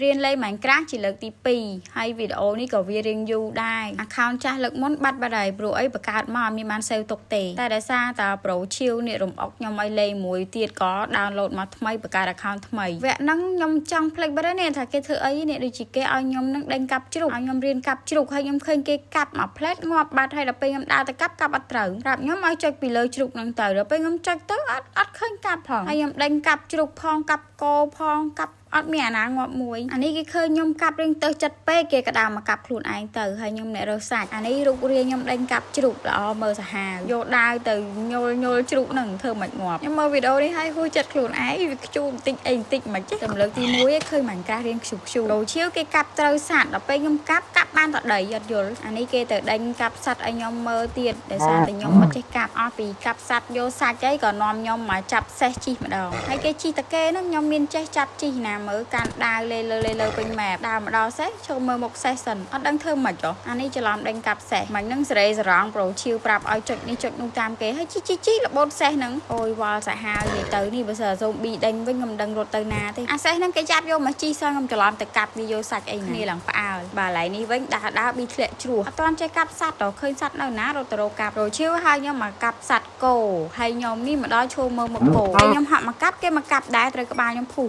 រៀនលេង Minecraft ជាលើកទី2ហើយវីដេអូនេះក៏វារៀងយូរដែរ account ចាស់លើកមុនបាត់បាត់ហើយព្រោះអីបង្កើតមកអត់មានបានសេវទុកទេតែដោយសារតា Pro Chill នេះរំអុកខ្ញុំឲ្យលេងមួយទៀតក៏ download មកថ្មីបង្កើត account ថ្មីវគ្គហ្នឹងខ្ញុំចង់ភ្លេចបាត់ហើយនេះថាគេធ្វើអីនេះដូចជាគេឲ្យខ្ញុំនឹងដេញកាប់ជ្រូកឲ្យខ្ញុំរៀនកាប់ជ្រូកហើយខ្ញុំឃើញគេកាប់មកផ្លែតងាប់បាត់ហើយដល់ពេលខ្ញុំដើរទៅកាប់អត់ត្រូវប្រាប់ខ្ញុំឲ្យចុចពីលើជ្រូកហ្នឹងទៅដល់ពេលខ្ញុំចុចទៅអត់ឃើញកាប់ផងហើយខ្ញុំដេញកាប់ជ្រូកផងកាប់គោផងកាប់អត់មានអាណាងាប់មួយអានេះគេឃើញខ្ញុំកាប់រៀងទៅចិត្តពេកគេក៏ដើរមកកាប់ខ្លួនឯងទៅហើយខ្ញុំអ្នករកសាច់អានេះរូបរាងខ្ញុំដេញកាប់ជ្រូកល្អមើលសាហាវយកដាវទៅញល់ជ្រូកហ្នឹងធ្វើមិនងាប់ខ្ញុំមើលវីដេអូនេះហើយហួចចិត្តខ្លួនឯងវាខ្ជូរបន្តិចអីបន្តិចមិនចេះតែលើកទី1ឯងឃើញមិនកាសរៀងខ្ជូរឈៀវគេកាប់ត្រូវសត្វដល់ពេលខ្ញុំកាប់បានតែដីអត់យល់អានេះគេទៅដេញកាប់សត្វឲ្យខ្ញុំមើលទៀតដោយសារតែខ្ញុំមិនចេះកាប់អស់ពីកាប់សត្វយកសាច់អីក៏នាំខ្ញុំមកចាប់សេះជីម្ដងហើយគេជីតាគេហ្នឹងខ្ញុំមានចេះចាប់ជីណាមើលកាន់ដាវលេលើពេញម៉ែដើរមកដល់សេះចូលមើលមុខសេះសិនអត់ដឹងធ្វើម៉េចហ៎អានេះច្រឡំដេញកាប់សេះមិនហ្នឹងសេរីសរងប្រូឈៀវប្រាប់ឲ្យចុចនេះចុចនោះតាមគេហើយជីរបូតសេះហ្នឹងអូយវល់សាហាវនិយាយទៅនេះបើសិនសូមប៊ីដេញវិញខ្ញុំមិនដឹងរត់ទៅណាទេអាសេះហ្នឹងគេចាប់យកមកជីសខ្ញុំច្រឡំទៅកាប់វាយកសាច់អីគ្នាឡើងផ្អើលបាទឡៃនេះវិញដើរប៊ីធ្លាក់ជ្រោះអត់ទាន់ចេះកាប់សត្វដល់ឃើញសត្វនៅណារត់ទៅរកកាប់ប្រូឈៀវហើយខ្ញុំមកកាប់សត្វគោហើយខ្ញុំនេះមកដល់ឈោមើលមុខគោហើយខ្ញុំហាក់មកកាប់គេមកកាប់ដែរត្រូវក្បាលខ្ញុំភុះ